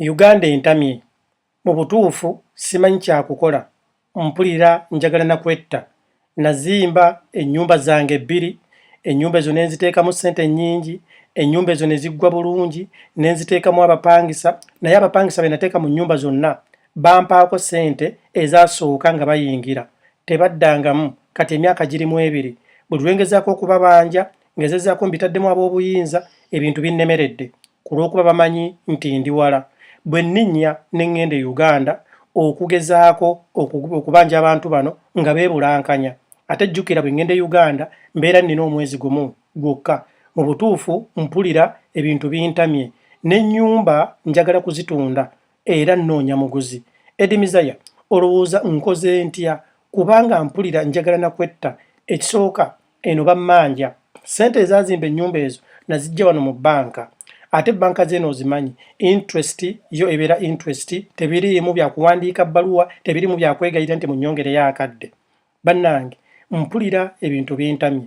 Uganda entamye mu butuufu simanyi kyakukola mpulira njagala nakwetta nazimba ennyumba zange 2 ennyumba ezo ne nziteekamu ssente nnyingi ennyumba ezo ne ziggwa bulungi ne nziteekamu abapangisa naye abapangisa be nateeka mu nnyumba zonna bampaako ssente ezasooka nga bayingira tebaddangamu kati emyaka girimu 2 buli lwengezaako okubabanja ngezezaako mbitaddemu ab'obuyinza ebintu binnemeredde ku lw'okuba bamanyi nti ndi wala bwe nninnya ne ŋŋenda e Uganda okugezaako okubanja abantu bano nga beebulankanya ate jjukira bwe ŋŋenda e Uganda mbeera nnina omwezi gumu gwokka mu butuufu mpulira ebintu bintamye n'ennyumba njagala kuzitunda era nnoonya muguzi. Eddie Mizaya olowooza nkoze ntya kubanga mpulira njagala nakwetta ekisooka eno bammanja ssente ezazimba ennyumba ezo nazijja wano mu bbanka ate banka zeno ozimanyi interest yo ebeera interest tebiriimu byakuwandiika bbaluwa tebiriimu byakwegayira nti munyongere yakadde bannange mpulira ebintu bintamye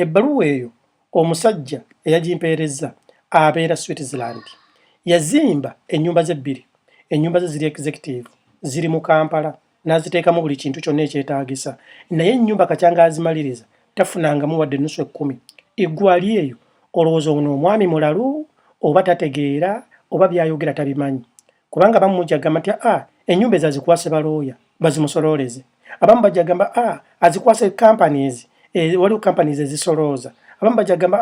ebbaluwa eyo omusajja eyagimpeerezza abeera Switzerland yazimba ennyumba ze 2 ennyumba ze ziri executive ziri mu Kampala n'aziteekamu buli kintu kyonna ekyetaagisa naye ennyumba kacyanga azimaliriza tafunangamu wadde ennusu 10 eggwali eyo olowooza ono omwami mulalu oba tategeera oba byayogera tabimanyi kubanga bamujja gamba nti ennyumba ezo azikwase balooya bazimusolooleze abamu bajja gamba azikwase companies waliwo companies ezisolooza abamu bajja gamba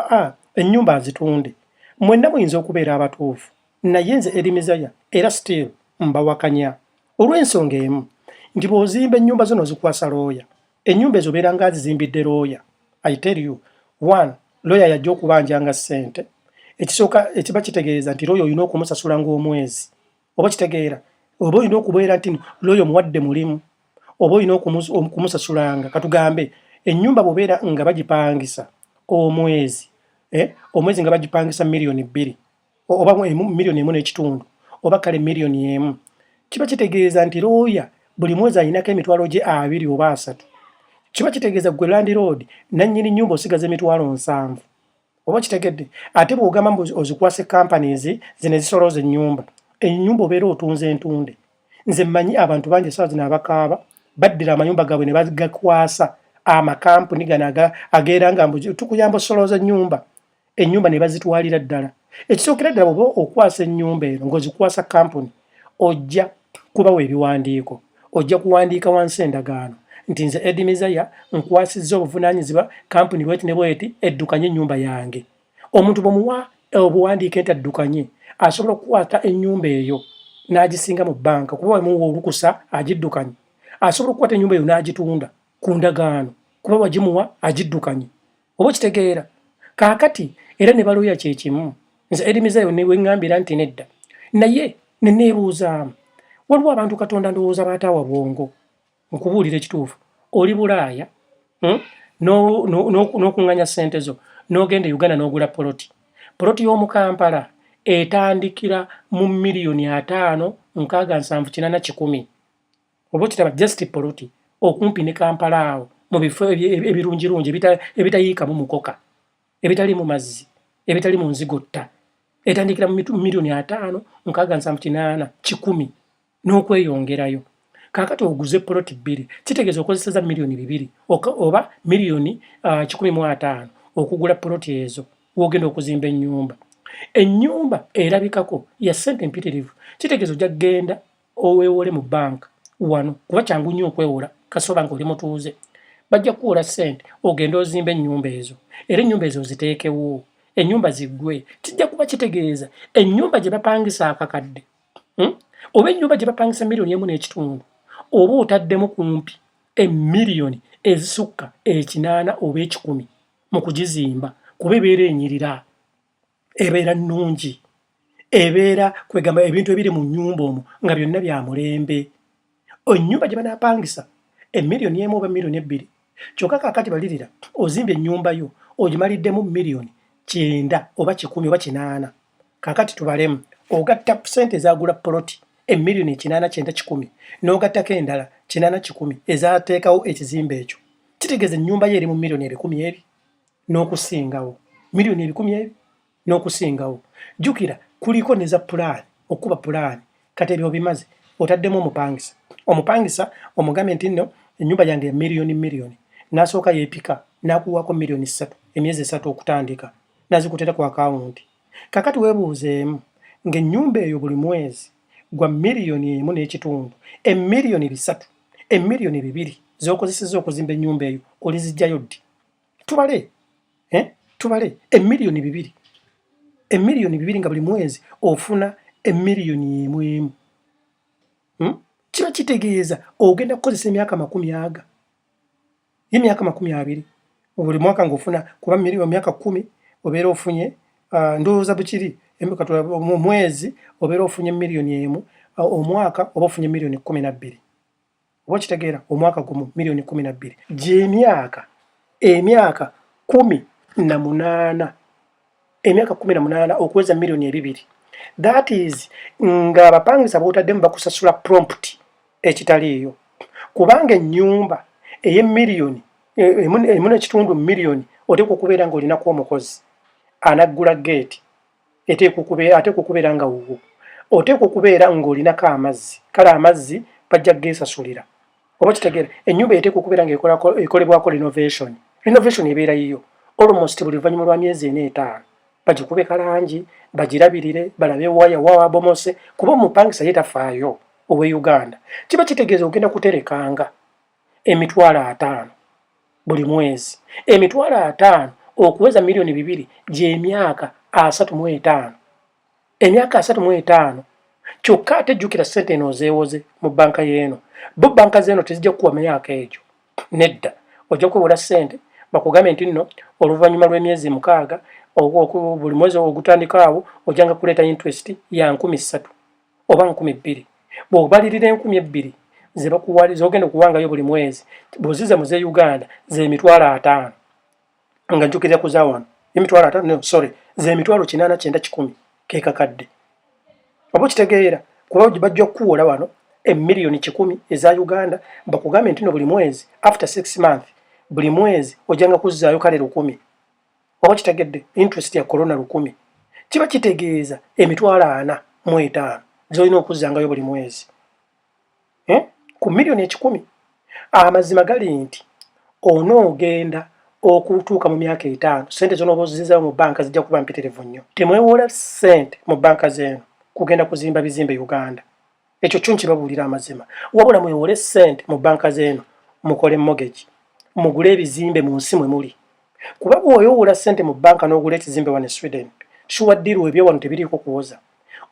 ennyumba azitunde mwenna muyinza okubeera abatuufu naye nze Eddie Mizaya era still mbawakanya olw'ensonga emu nti bw'ozimba ennyumba zo nozikwasa looya ennyumba ezo beera nga azizimbidde looya I tell you one looya yajja okubanjanga ssente ekisooka ekiba kitegeeza nti looya olina okumusasula ng'omwezi oba kitegeera oba olina okubeera nti looya omuwadde mulimu oba olina okumusasulanga katugambe ennyumba bw'obeera nga bagipangisa omwezi omwezi nga bagipangisa miliyoni 2 oba miliyoni 1.5 oba kale miliyoni 1 kiba kitegeeza nti looya buli mwezi alinako emitwalo gye 2 oba 3 kiba kitegeeza gwe landlord nannyini nnyumba osigaza emitwalo 7 oba kitegedde ate bw'ogamba mbu ozikwase companies zino zisolooza ennyumba obeera otunze entunde nze mmanyi abantu bangi essaawa zino abakaaba baddira amayumba gaabwe ne bagakwasa amakampuni gano ageera nga mbu tukuyamba osolooza ennyumba ne bazitwalira ddala ekisookera ddala bw'oba okwasa ennyumba eno ng'ozikwasa kampuni ojja kubawa ebiwandiiko ojja kuwandiika wansi endagaano nti nze Eddie Mizaya nkwasizza obuvunaanyizibwa kampuni bweti ne bweti eddukanye ennyumba yange omuntu bw'omuwa obuwandiike nti addukanye asobola okukwata ennyumba eyo n'agisinga mu bbanka kuba wamuwa olukusa agiddukanye asobola okukwata ennyumba eyo n'agitunda ku ndagaano kuba wagimuwa agiddukanye oba kitegeera kaakati era ne balooya kye kimu nze Eddie Mizaya ne weŋŋambira nti nedda naye ne neebuuzaamu waliwo abantu Katonda ndowooza baataawa bwongo nkubuulira ekituufu oli Bulaaya n'okuŋŋanya ssente zo n'ogenda Uganda n'ogula poloti y'omu Kampala etandikira mu miliyoni 5 6 7 8 10 oba kitaba just poloti okumpi ne Kampala awo mu bifo ebirungirungi ebitayiikamu mukoka ebitali mu mazzi ebitali mu nzigotta etandikira mu miliyoni 5 6 7 8 10 n'okweyongerayo kaakati oguze poloti 2 kitegeeza okozeseza miliyoni 2 oba miliyoni 15 okugula poloti ezo wogenda okuzimba ennyumba erabikako ya ssente empitirivu kitegeeza ojja kgenda oweewole mu bbanka wano kuba kyangu nnyo okwewola kasoba nga oli mutuuze bajja kuwola ssente ogenda ozimba ennyumba ezo era ennyumba ezo ziteekewo ennyumba ziggwe kijja kuba kitegeeza ennyumba gye bapangisa akakadde oba ennyumba gye bapangisa miliyoni 1.5 oba otaddemu kumpi emiliyoni ezisukka 8 oba 10 mu kugizimba kuba ebeera enyirira ebeera nnungi ebeera kwegamba ebintu ebiri mu nnyumba omwo nga byonna bya mulembe ennyumba gye banaapangisa emiliyoni 1 oba miliyoni 2 kyokka kaakati balirira ozimba ennyumba yo ogimaliddemu miliyoni 9 oba 10 oba 8 kaakati tubalemu ogatta ssente ezagula poloti emiliyoni 8 9 10 n'ogattako endala 8 10 ezaateekawo ekizimba ekyo kitegeeza ennyumba ye eri mu miliyoni 10,000 n'okusingawo miliyoni 10,000 n'okusingawo jjukira kuliko ne za pulaani okuba pulaani kati ebyo bimaze otaddemu omupangisa omugambe nti nno ennyumba yange ya miliyoni n'asooka yeepika n'akuwako miliyoni 3 emyezi 3 okutandika n'azikuteera ku akawunti. Kakati weebuuzeemu ng'ennyumba eyo buli mwezi gwa miliyoni 1.5 emiliyoni 3 emiliyoni 2 z'okozesezza okuzimba ennyumba eyo olizijjayo ddi? Tubale emiliyoni 2 emiliyoni 2 nga buli mwezi ofuna emiliyoni 1. Kiba kitegeeza ogenda kukozesa emyaka 10 y'emyaka 20 buli mwaka ng'ofuna kuba myaka 10 obeera ofunye ndowooza bukiri mu mwezi obeera ofunye miliyoni 1 omwaka oba ofunye miliyoni 12 oba kitegeera omwaka gumu miliyoni 12 gy'emyaka 18 emyaka 18 okuweza miliyoni 2. That is ng'abapangisa b'otaddemu bakusasula prompt ekitaliiyo kubanga ennyumba ey'emiliyoni 1.5 miliyoni oteekwa okubeera ng'olinako omukozi anaggula geeti ateekwa okubeera nga wuwo oteekwa okubeera ng'olinako amazzi kale amazzi bajja geesasulira oba kitegeera ennyumba eteekwa okubeera ng'ekolebwako renovation ebeera yiyo almost buli luvannyuma lwa myezi 4-5 bagikube kalangi bagirabirire balabe waya wabomose kuba omupangisa ye tafaayo owe Uganda. Kiba kitegeeza ogenda kuterekanga emitwalo 5 buli mwezi emitwalo 5 okuweza miliyoni 2 gy'emyaka 35 emyaka 35 kyokka ate jjukira ssente eno ozeewoze mu banka y'eno bo banka z'eno tezijja kukuwa myaka egyo nedda ojja kuwewola ssente bakugambe nti nno oluvannyuma lw'emyezi 6 buli mwezi ogutandika awo ojjanga kuleeta interest ya 3,000 oba 2,000 bw'obalirira 2,000 ze bakuwali z'ogenda okuwangayo buli mwezi bw'oziza mu ze Uganda z'emitwalo 5 nga njukirira kuza wano emitwalo 5 no sorry z'emitwalo 8,910 ke kakadde oba kitegeera kuba bajja kukuwola wano emiliyoni 10 eza Uganda bakugambe nti no buli mwezi after 6 months buli mwezi ojjanga kuzzaayo kale 10,000 oba kitegedde interest ya corona 10,000 kiba kitegeeza emitwalo 45 z'olina okuzzangayo buli mwezi ku miliyoni 10. Amazima gali nti onoogenda okutuuka mu myaka 5 ssente z'onooba ozizzayo mu banka zijja kuba mpitirivu nnyo temwewola ssente mu banka z'eno kugenda kuzimba bizimbe Uganda ekyo kyo nkibabuulira amazima wabula mwewole ssente mu banka z'eno mukole mortgage mugule ebizimbe mu nsi mwe muli kuba bw'oyowoola ssente mu banka n'ogula ekizimbe wano e Sweden shuwaddiru ebyo wano tebiriiko kuwoza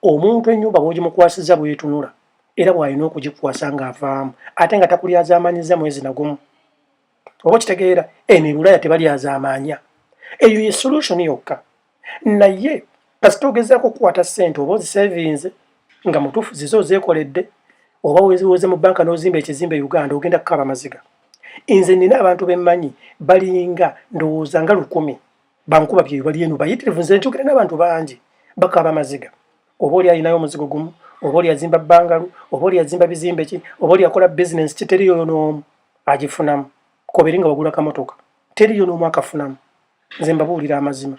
omuntu ennyumba bw'ogimukwasizza bw'etunula era bw'alina okugikukwasa ng'avaamu ate nga takulyazaamaanyiza mwezi na gumu oba kitegeera eno Bulaya tebalyazaamaanya eyo ye solution yokka naye kasita ogezaako okukwata ssente oba ozisevinze nga mutuufu zizo ozeekoledde oba weziwoze mu banka n'ozimba ekizimbe Uganda ogenda kukaba maziga nze nina abantu bemmanyi balinga ndowooza nga 10 bankuba bye bali eno bayitirivu nze njogera n'abantu bangi bakaba maziga oba oli alinayo omuzigo gumu oba oli azimba bangalu oba oli azimba bizimbe ki oba oli akola business kiteriyo n'omu agifunamu koberi nga wagula kamotoka teriyo n'omu akafunamu nze mbabuulira amazima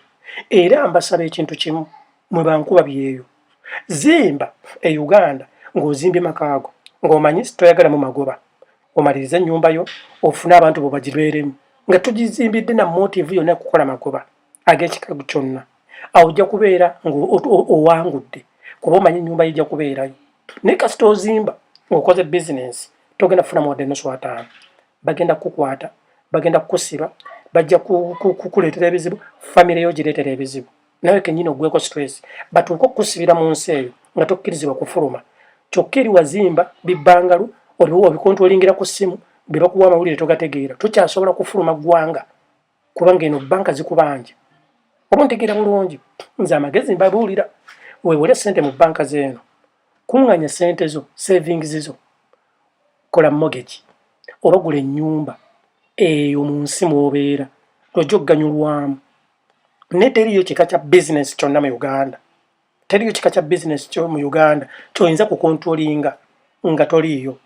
era mbasaba ekintu kimu mwe bankuba byeyo zimba e Uganda ng'ozimbye makaago ng'omanyi toyagala mu magoba omaliriza ennyumba yo ofune abantu bo bagibeeremu nga tugizimbidde na motive yonna kukola magoba ag'ekikago kyonna awo ojja kubeera ng'owangudde kuba omanyi ennyumba yijja kubeerayo naye kasita ozimba ng'okoze bizinensi togenda kufunamu wadde ennusu 5 bagenda kukukwata bagenda kukusiba bajja kukuleetera ebizibu famire yo gireetera ebizibu nawe kennyini ogweko stress batuuka okukusibira mu nsi eyo nga tokkirizibwa kufuluma kyokka eri wazimba bibbangalu oliwo obikontrolingira ku ssimu bye bakuwa amawulire togategeera tokyasobola kufuluma ggwanga kubanga eno banka zikubanja oba ntegeera bulungi nze amagezi mbabuulira weewole ssente mu banka z'eno kuŋŋanya ssente zo savings zo kola mortgage oba gula ennyumba eyo mu nsi mw'obeera tojja okuganyulwamu naye teriyo kika kya business kyonna mu Uganda teriyo kika kya business kyo mu Uganda kyoyinza kukontrolinga nga toliiyo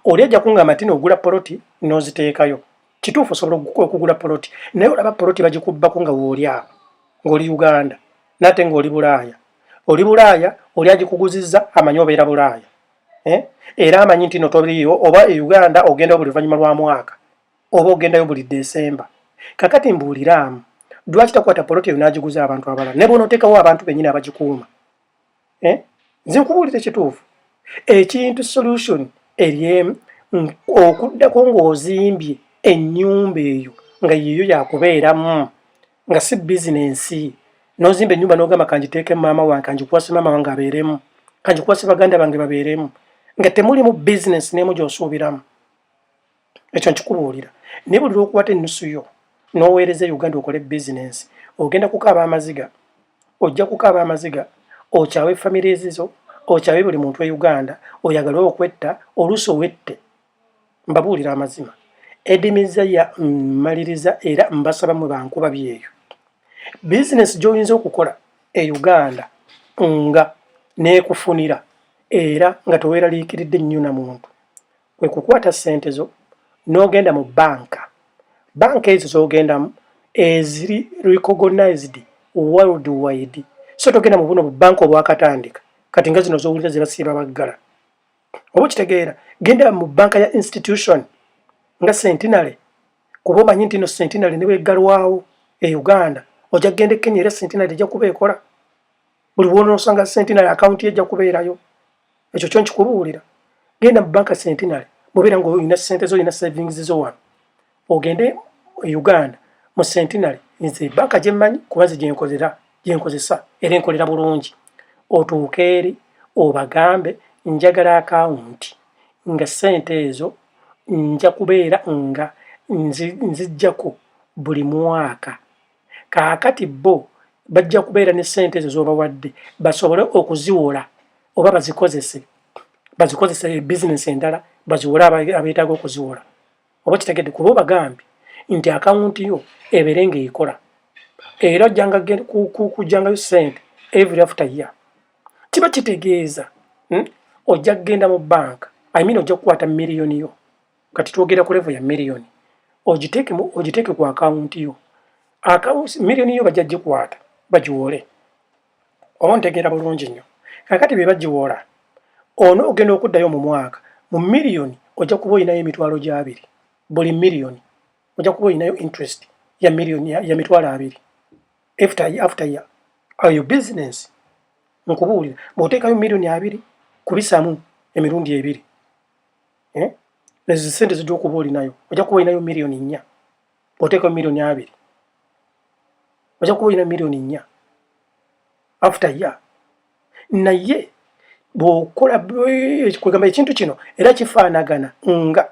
oli ajja kuŋŋamba nti n'ogula poloti n'oziteekayo kituufu osobola okugula poloti naye olaba poloti bagikubbako nga wooli awo ng'oli Uganda n'ate ng'oli Bulaaya oli Bulaaya oli agikuguzizza amanyi obeera Bulaaya era amanyi nti no toliyo oba e Uganda ogenda buli luvannyuma lwa mwaka oba ogendayo buli December. Kakati mbuuliraamu lwaki takwata poloti eyo n'agiguza abantu abalala ne bw'onooteekawo abantu bennyini abagikuuma. Nze nkubuulira ekituufu ekintu solution eryemu okuddako ng'ozimbye ennyumba eyo nga yiyo yakubeeramu nga si bizinensi n'ozimba ennyumba n'ogamba kanjiteeke maama wange kanjikuwase maama wange abeeremu kanjikuwase baganda bange babeeremu nga temulimu bizinensi n'emu gy'osuubiramu. Ekyo nkikubuulira naye buli lw'okuwata ennusu yo n'oweereza Uganda okole bizinensi ogenda kukaaba amaziga, ojja kukaaba amaziga okyawe famire ezizo okyawe buli muntu e Uganda oyagala okwetta oluusi owette. Mbabuulira amazima edimiza ya mmaliriza era mbasaba mwe bankuba byeyo bizinensi gy'oyinza okukola e Uganda nga neekufunira era nga toweeraliikiridde nnyo na muntu kwe kukwata ssente zo n'ogenda mu banka ezo z'ogendamu eziri recognized worldwide so togenda mu buno banka obwakatandika kati nga zino z'owulira ze basiiba baggala oba kitegeera genda mu banka ya institution nga Centenary kuba omanyi nti no Centenary ne bweggalwawo e Uganda ojja kugenda e Kenya era Centenary ejja kuba ekola buli bw'onoosanga Centenary akawunti ejja kubeerayo. Ekyo kyo nkikubuulira genda mu banka Centenary bw'obeera ng'olina ssente zo olina savings zo wano ogende e Uganda mu Centenary nze banka gye mmanyi kuba nze gyenkozesa era enkolera bulungi otuuke eri obagambe njagala akawunti nga ssente ezo nja kubeera nga nzijjako buli mwaka kaakati bo bajja kubeera ne ssente ezo z'obawadde basobole okuziwola oba bazikozese bizinensi endala baziwole abeetaaga okuziwola oba kitegedde kuba obagambe nti akawunti yo ebeere ng'ekola era ojjanga kujjangayo ssente every after year. Kiba kitegeeza ojja kugenda mu banka ojja kukwata miliyoni yo kati twogera ku level ya miliyoni ogiteeke ku akawunti yo miliyoni yo bajja gikwata bagiwole oba ntegeera bulungi nnyo kakati be bagiwola ono ogenda okuddayo mu mwaka mu miliyoni ojja kuba olinayo emitwalo gya 2 buli miliyoni ojja kuba olinayo interest ya miliyoni ya mitwalo 2 after year ayo business nkubuulira bw'oteekayo miliyoni 2 kubisamu emirundi 2 ezo ssente zijja okuba olinayo ojja kuba olinayo miliyoni 4 bw'oteekayo miliyoni 2 ojja kuba olina miliyoni 4 after year. Naye bw'okola kwegamba ekintu kino era kifaanagana nga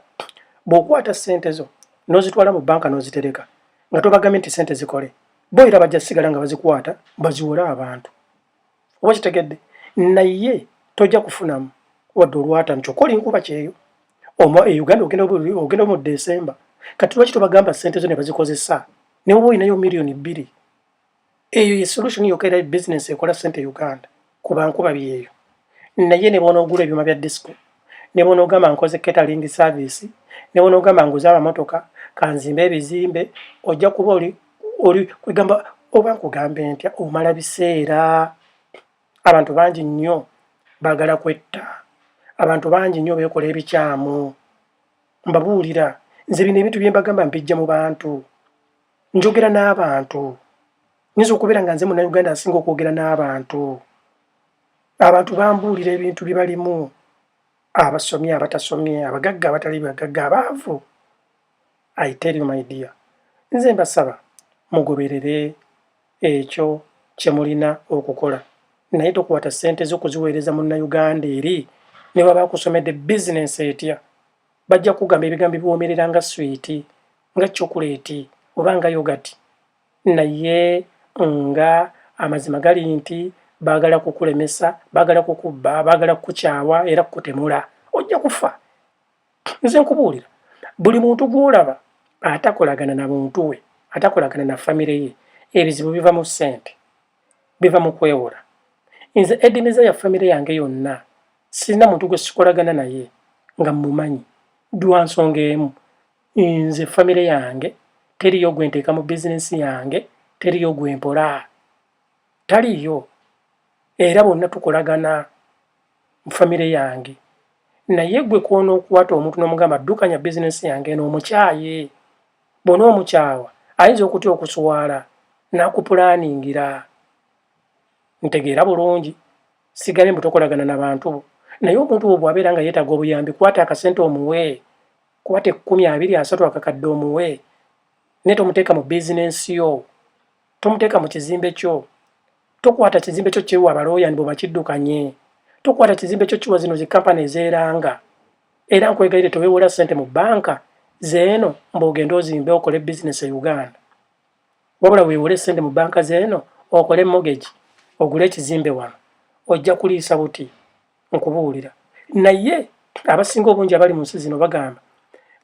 bw'okwata ssente zo n'ozitwala mu banka n'ozitereka nga tobagambye nti ssente zikole bo era bajja sigala nga bazikwata baziwole abantu oba kitegedde naye tojja kufunamu wadde olwata nkyokola nkuba kyeyo e Uganda ogenda mu December kati lwaki tobagamba ssente zo ne bazikozesa ne oba olinayo miliyoni 2 eyo ye solution yokka era business ekola ssente Uganda kuba nkuba byeyo naye ne bw'onoogula ebyuma bya disco ne bw'onoogamba nkoze catering service ne bw'onoogamba nguze amamotoka kanzimbe ebizimbe ojja kuba oli kwegamba oba nkugambe ntya omala biseera. Abantu bangi nnyo baagala kwetta abantu bangi nnyo beekola ebikyamu mbabuulira nze bino ebintu bye mbagamba mbijja mu bantu njogera n'abantu nyinza okubeera nga nze Munnayuganda asinga okwogera n'abantu abantu bambuulira ebintu bye balimu abasomye abatasomye abagagga abatali bagagga abaavu. I tell you my dear nze mbasaba mugoberere ekyo kye mulina okukola naye tokwata ssente z'okuziweereza Munnayuganda eri ne baba bakusomedde bizinensi etya bajja kugamba ebigambo biwoomerera nga swiiti nga chokoleti oba nga yogati naye nga amazima gali nti baagala kukulemesa baagala kukubba baagala kukukyawa era kukutemula ojja kufa. Nze nkubuulira buli muntu gw'olaba atakolagana na muntu we atakolagana na famire ye ebizibu biva mu ssente biva mu kwewola. Nze edimiza ya famire yange yonna sirina muntu gwe sikolagana naye nga mumanyi dwa nsonga emu nze famire yange teriyo gwe nteeka mu bizinensi yange teriyo gwe mpola taliyo era bonna tukolagana mu famire yange. Naye gwe kwona okukwata omuntu n'omugamba ddukanya bizinesi yange n'omukyaye. Bona omukyawa ayinza okutya okuswala n'akupulaningira. Ntegeera bulungi, sigale mbu tokolagana n'abantu. Naye omuntu bwe bw'abeera nga yeetaaga obuyambi, kwata akasente omuwe, kwata 10, 20, 30 akakadde omuwe, naye tomuteeka mu bizinensi yo, tomuteeka mu kizimbe kyo. Tokwata kizimbe kyo kiwa abalooya mbu bakiddukanye. Tokwata kizimbe kyo kiwa zino zi kampani ez'eranga. Era nkwegayire toweewola ssente mu banka zeeno mbu ogende ozimbe okole bizinesi e Uganda. Wabula weewole ssente mu banka zeeno okole mortgage, ogule ekizimbe wano. Ojja kuliisa buti nkubuulira. Naye abasinga obungi abali mu nsi zino bagamba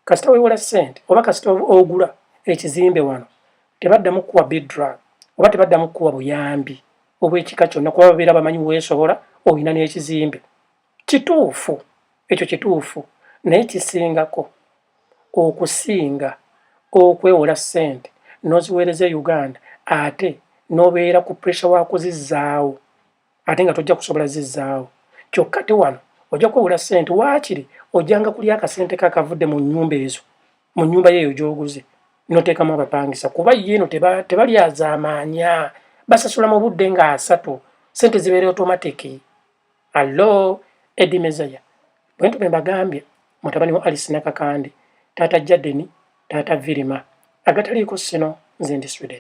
kasita weewola ssente oba kasita ogula ekizimbe wano tebaddamu kuwa bidra oba tebaddamu kuwa buyambi obw'ekika kyonna kuba babeera bamanyi weesobola olina n'ekizimbe. Kituufu, ekyo kituufu, naye kisingako okusinga okwewola ssente n'oziweereza e Uganda ate n'obeera ku pressure wa kuzizzaawo ate nga tojja kusobola zizzaawo. Kyokka te wano ojja kwewola ssente waakiri ojjanga kulya akasente kakavudde mu nnyumba ezo, mu nnyumba yeeyo gy'oguze n'oteekamu abapangisa kuba yeeno tebalyazaamaanya, basasula mu budde nga 3, ssente zibeera automatic. Allo Eddie Mezaya bwe ntube mbagambye mutabani wa Alice Nakakande, taata Jadeni, taata Virima, agataliiko ssino nze ndi Sweden.